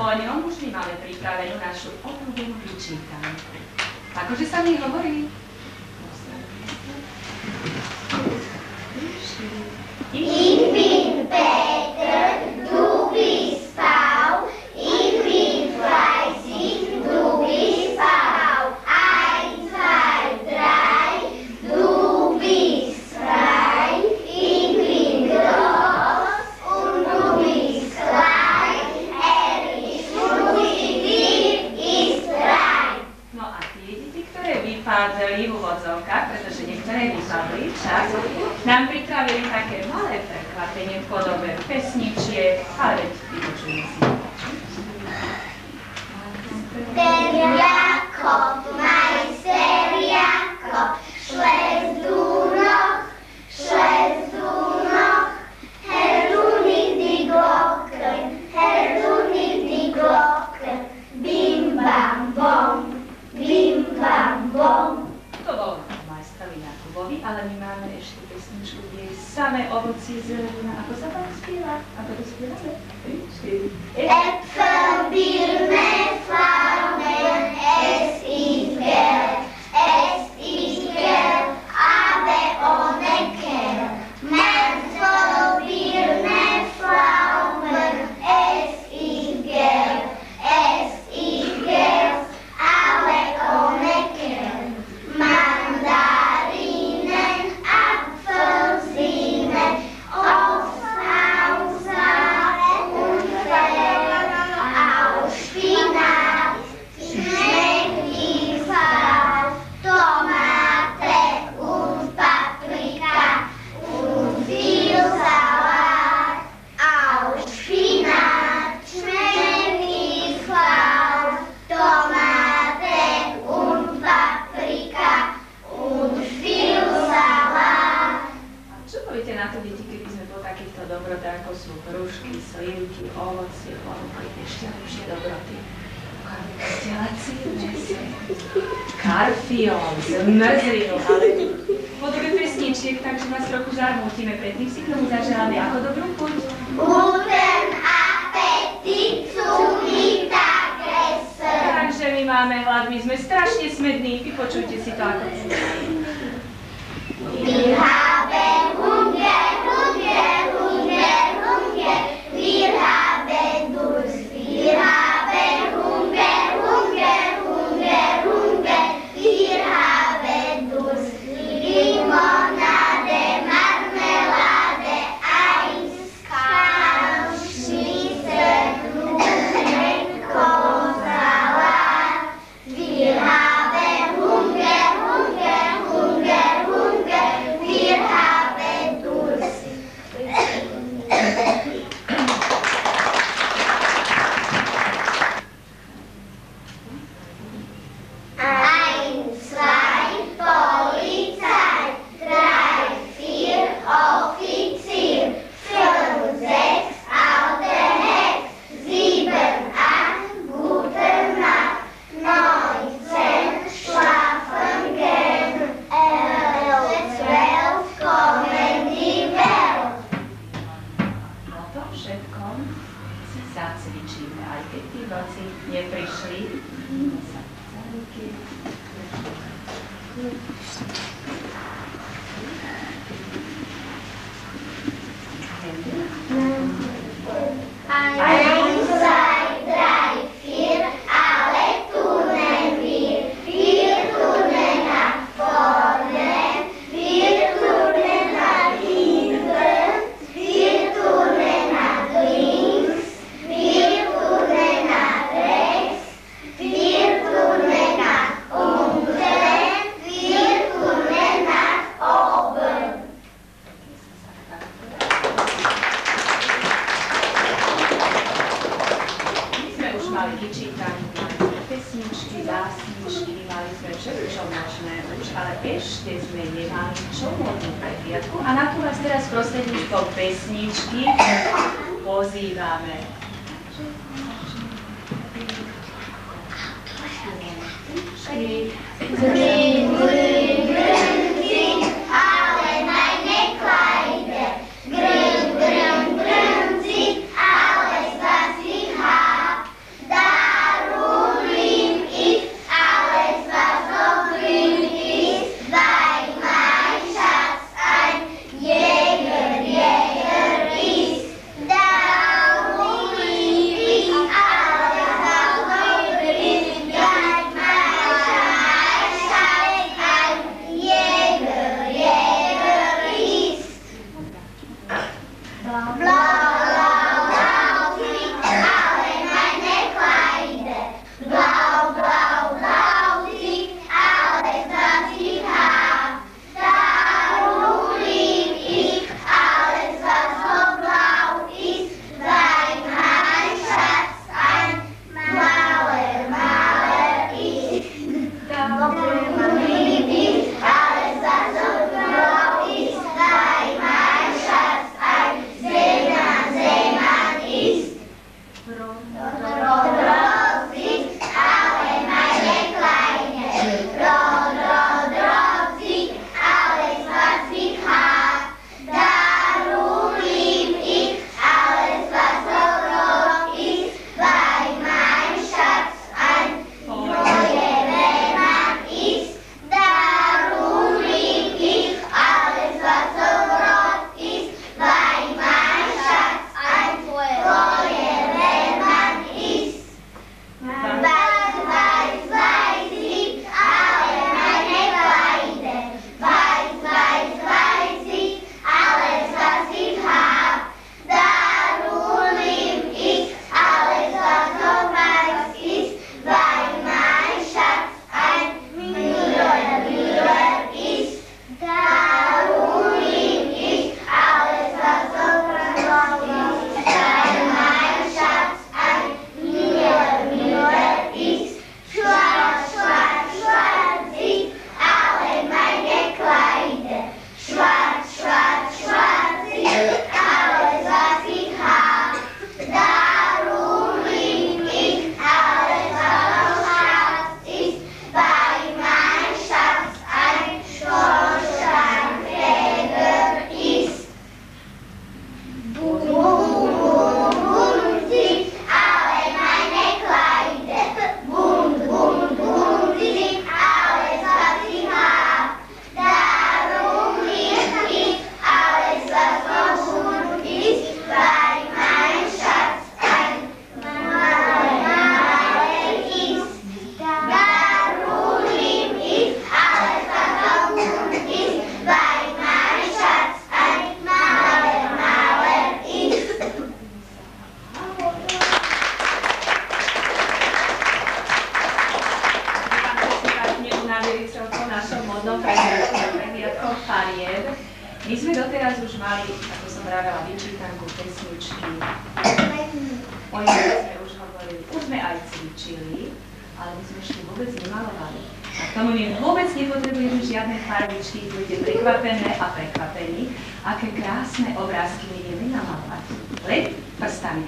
po ňom už my máme pripravenú našu obľúbenú vyčítanku. Akože sa mi hovorí? Ich bin Peter, du bist Paul, ich bin fleißig, du bist Paul. 1, 2, 3, du bist frei, ich bin groß und du bist klein. Ist lustig, dir ist rein. No a tie deti, ktoré vypádzali v úvodzovkách, pretože niektoré vypadli čas, nám pripravili také malé prekvapenie v podobe pesničiek, ale veď vypočujeme si. Der Jakob, Meister Jakob, schläfst du noch, Herr, du nicht die Glocken, bim bam bom. To bolo majstrovi Jakubovi, ale my máme ešte pesničku, kde je samé ovocie zelenina. Ako sa tam spieva? Ako to spievame? Äpfel, Birne, Pflaumen, es ist gelb, aber ohne Kern. Äpfel, Birne, Pflaumen, es ist gelb, aber ohne Kern. Mandarinen, Apfelsinen, und auch Spinat, schmeckt die Farbe, Tomate und Paprika und viel Salat. Auch Spinat, schmeckt die Farbe, Tomate und Paprika und viel Salat. Čo poviete na to, deti, keby sme po takýchto dobrotách, ako sú hrušky, slivky, ovocie, ponúkli ešte lepšie dobroty? Karfiolacie, karfiol, zmrzlinu, ale v podobe pesničiek, takže nás trochu zarmútime, predtým si k tomu zaželáme ako dobrú chuť. Guten Appetit zum Mittagessen. Takže my máme hlad, my sme strašne smední, vypočujte si to ako Wir haben Hunger, wir haben Durst, wir haben Hunger, wir haben Durst. Limonade, Marmelade, Eis, Schnitzel, Blumenkohl-Salat. Wir haben Hunger, wir haben Durst. 1, 2, Polizei, 3, 4, Offizier, 5, 6, alte Hex, 7, 8, gute Nacht, 9, 10, schlafen gehen, 11, 12, kommen die Welt. No to všetkom si zacvičíme, aj keď tí noci neprišli. Eins, zwei, drei, vier, alle turnen wir turnen nach vorne, wir turnen nach hinten, wir turnen nach links, wir turnen nach rechts, wir turnen nach unten, wir turnen nach oben. Mali vyčítanie, mali sme pesničky, básničky, mali sme všetko, čo možné už, ale ešte sme nemali čo modnú prehliadku a na to vás teraz prostredníctvom pesničky pozývame. Grün, grün, grün sind alle meine Kleider. Grün, grün, grün sind alles, was ich hab. My sme doteraz už mali, ako som vravela, vyčítanku pesničky. O nej sme už hovorili, už sme aj cvičili, ale my sme ešte vôbec nemalovali. A k tomu my vôbec nepotrebujeme žiadne farbičky, budete prekvapené a prekvapení, aké krásne obrázky my vieme namalovať. Len prstami.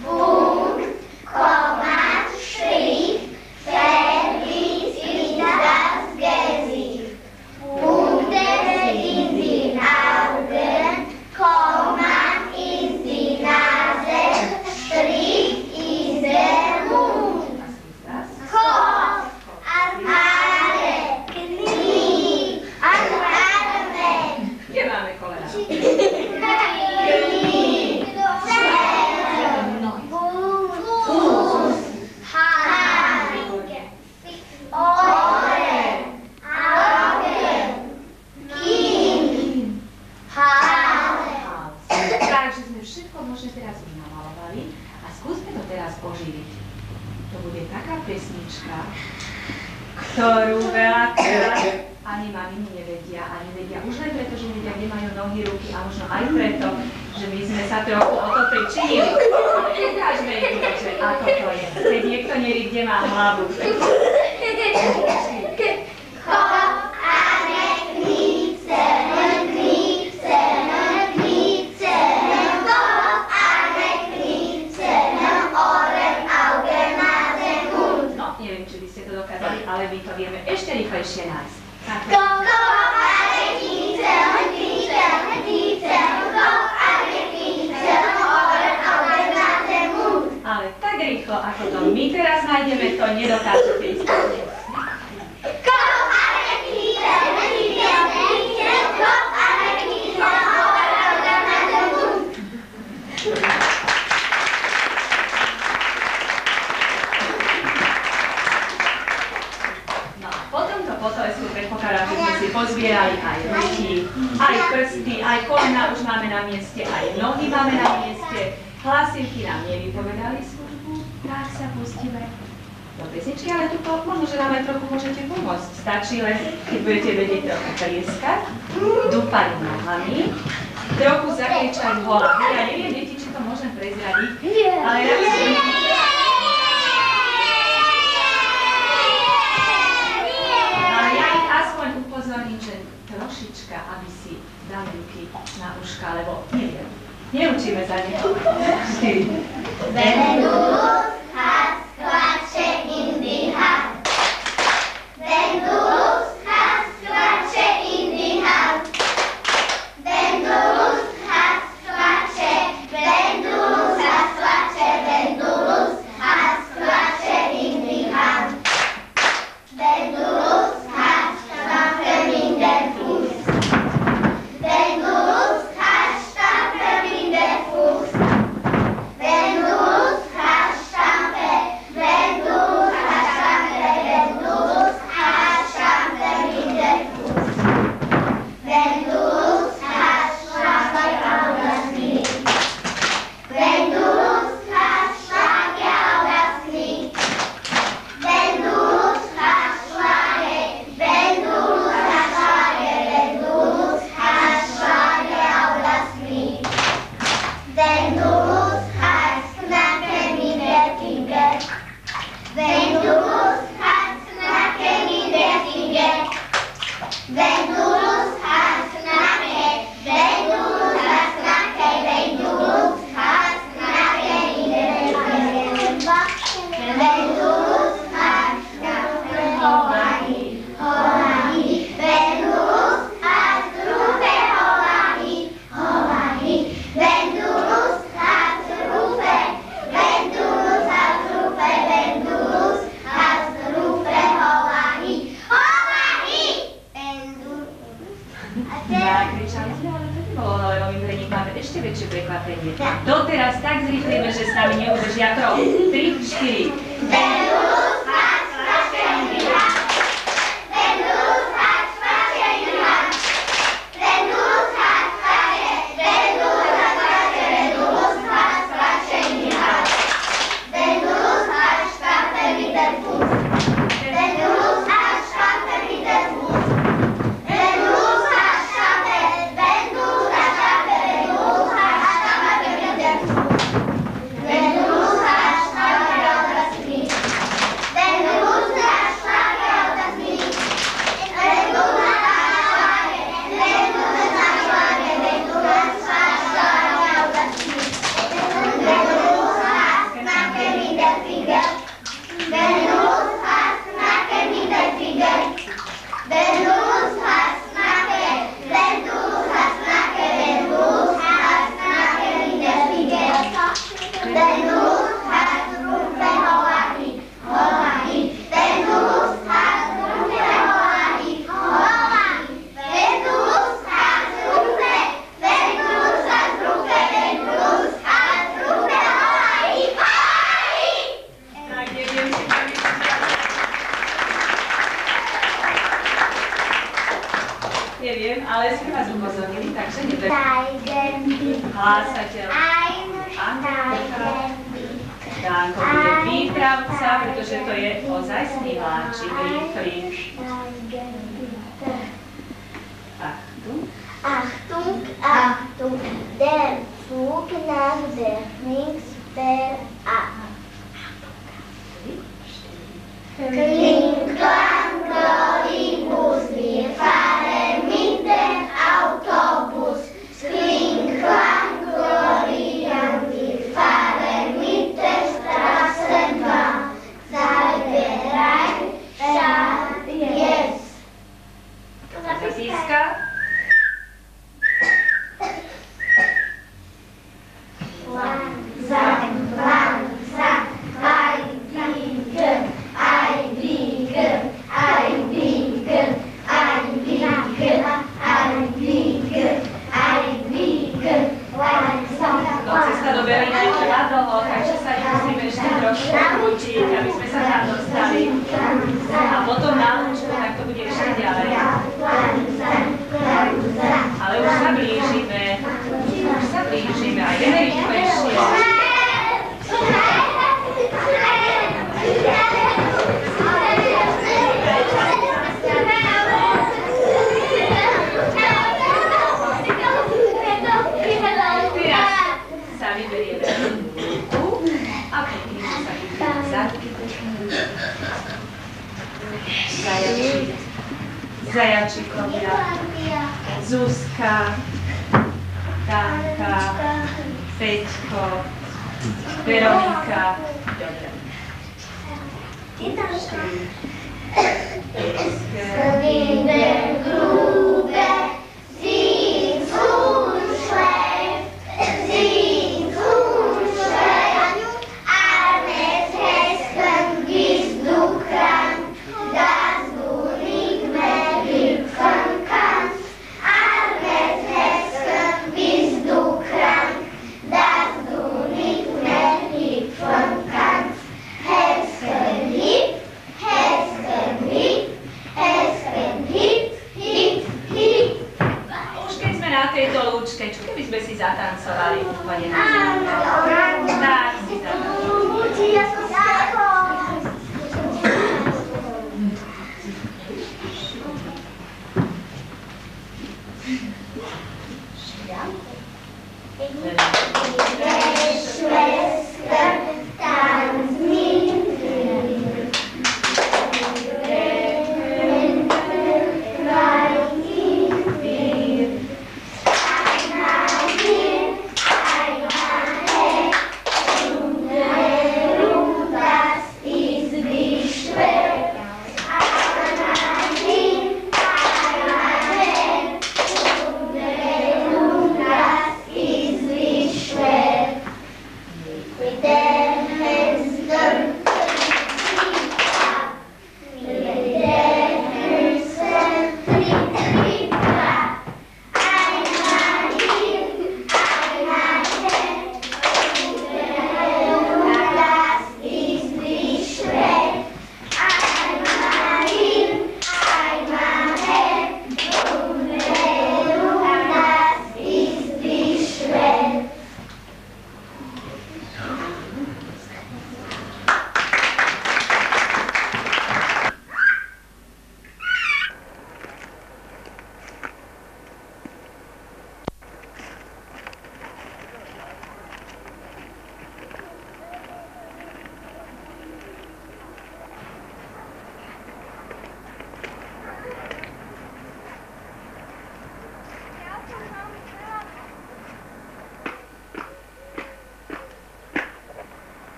Punkt, Komma, Strich, Fertig, das Gesicht. Punkte sind die Augen, Komma ist die Nase, Strich ist der Mund. Kopf, Haare, Knie, Arme. Kde máme kolena? Takže sme všetko možné teraz už namalovali a skúsme to teraz oživiť. To bude taká pesnička, ktorú veľakrát ani maminy nevedia a nevedia už len preto, že nevedia, kde majú nohy, ruky a možno aj preto, že my sme sa trochu o to pričinili. Ukážme im, že ako to je. Keď niekto neví, kde má hlavu. Ale my to vieme ešte rýchlejšie nájsť. Ale tak rýchlo, ako to my teraz nájdeme, to nedokážete ísť. Predpokladám, že sme si pozbierali aj ruky, aj prsty, aj kolena už máme na mieste, aj nohy máme na mieste. Hlasivky nám nevypovedali službu, tak sa pustíme do pesničky, ale tu možno, že nám aj trochu môžete pomôcť. Stačí len, keď budete vedieť trochu tlieskať, dúpať nohami, trochu zakričať hlavy. Ja neviem, deti, či to môžem prezradiť, ale upozorním, že trošička, aby si dám ruky na uška, lebo neviem. Neučíme sa neho. 4. Vendulus has klače in the house. Vendulus has klače in the house. Vendulus has klače. Vendulus has klače. Vendulus has klače in the house. Vendulus has klače in the house. Vendulus has klače in the house. Vendulus has stampe, Vendulus has stampe, Vendulus has stampe in the house. Vendulus has stampe auf das Knie. Vendulus has Schlage auf das Knie. Vendulus has Schlage, Vendulus has Schlage, Vendulus has Schlage auf das Knie. Vendulus Vendulus has knacken in the finger. Vendulus has knacken. Vendulus has knacken. Vendulus has knacken in the finger. Vendulus has knacken. Holahi, holahi. Vendulus has rufe. Holahi, holahi. Vendulus has rufe. Vendulus has rufe. Vendulus has rufe. Holahi, holahi. Zakričali sme, ale to nebolo, lebo my pre nich máme ešte väčšie prekvapenie. Doteraz tak zrýchlíme, že s nami neudržia krok. 3, 4. Vendulus has klače in the house. Vendulus has klače in the house. Vendulus has klače. Vendulus has klače. Vendulus has klače in the house. Vendulus has stampe mit der Fuß. Vendulus has stampe mit der Fuß. Vendulus has stampe. Vendulus has stampe. Vendulus has stampe mit der Fuß. Vendulus has stampe auf das Knie. Vendulus has Schlage auf das Knie. Vendulus has Schlage. Vendulus has Schlage. Vendulus has Schlage auf das Knie. Vendulus has knacken in der Finger. Vendulus has knacken in der Finger. Vendulus has knacken. Vendulus has knacken. Vendulus has knacken in der Finger. Vendulus has rufe. Holahi, holahi. Vendulus has rufe. Holahi, holahi. Vendulus has rufe. Vendulus has rufe. Vendulus has rufe. Holahi, holahi. Tak, neviem si to neviem, ale sme vás upozornili, takže Steigen hlásateľ. Dánko bude výpravca, pretože to je ozajstný vláčik, rýchly. Achtung. Achtung, Achtung, der Zug nach der Linksberg. Kling, klang, Gloribus, wir fahren mit dem Autobus. Kling, klang, Gloria, wir fahren mit der Straßenbahn. Seid bereit, start jetzt. Zapíska. Langsam, langsam, einbiegen, einbiegen, einbiegen, einbiegen, einbiegen, einbiegen, langsam, No, cesta do Berlína je veľa dlho, takže sa musíme ešte trošku učiť, aby sme sa tam dostali. A potom na lúčku, tak to bude ešte ďalej. Ale už sa blížime. Už sa blížime. A ideme rýchlejšie. Sa vyberieme ruku a potom sa vyberieme zadky. Zajačíkovia. Zuzka, Danka, Peťko, Veronika. Zatancovali úplne na tak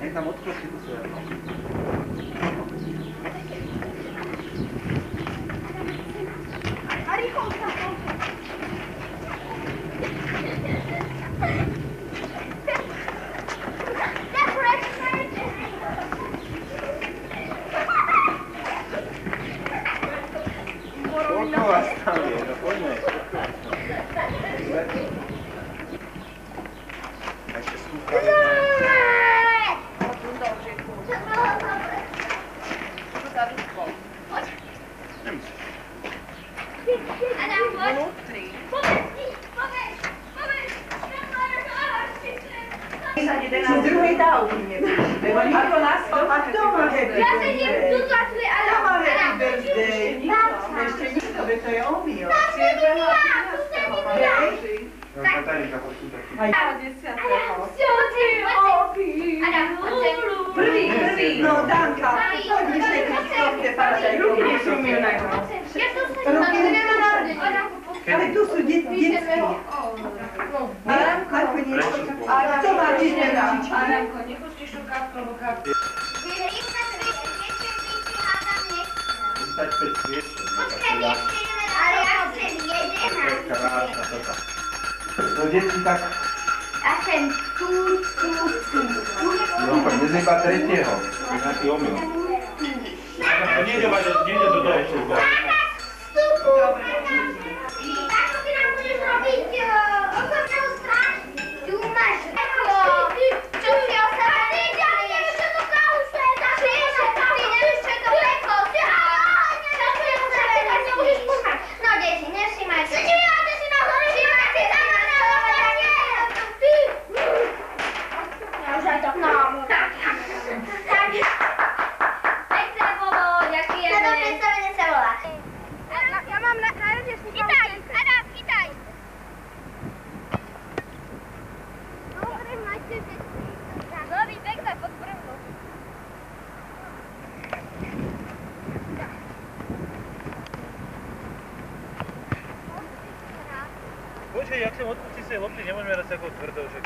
si tam odkročí to svoje. A rýchlo sa Koľko vás tam je? No poďme. A ešte skúkali. Z druhej dávky nebudeme. Ako nás to má happy birthday. Ja sedím tu za tvoj, ale... Kto má happy birthday? Ešte nikto, veď to je omyl. No, Katarinka, poď tu taký. Aj 10. Prvý, no Danka, poď ešte Kristovke páčaj, ruky nešumil na ňu. Ale tu sú detský. Ale A kto má ti nenáčiť? Adamko, nepustíš šukávku, lebo kapku. Ale ja chcem 11. No deti tak... Ja chcem tu. No, dnes iba tretieho. To je nejaký omyl. Nejde do toho. Takto ty nám budeš robiť osobného stráž. Tu máš čo si osadený? Ja neviem, čo to kausle. Ty nevieš, čo je to peklo. No, deti, nevšímaj si. Nevšímaj si na hore. Všímaj si tam na hore. Ja už aj to. No, tak. Pekné bolo, ďakujeme. Na to predstavenie sa volá. Ja mám najradšej chytaj, Adam, chytaj. Dobre, máte veci. Dobrý, pekné pod brvno. Počkej, jak chcem odpustiť z tej lopty, nemôžeme raz ako tvrdou, že...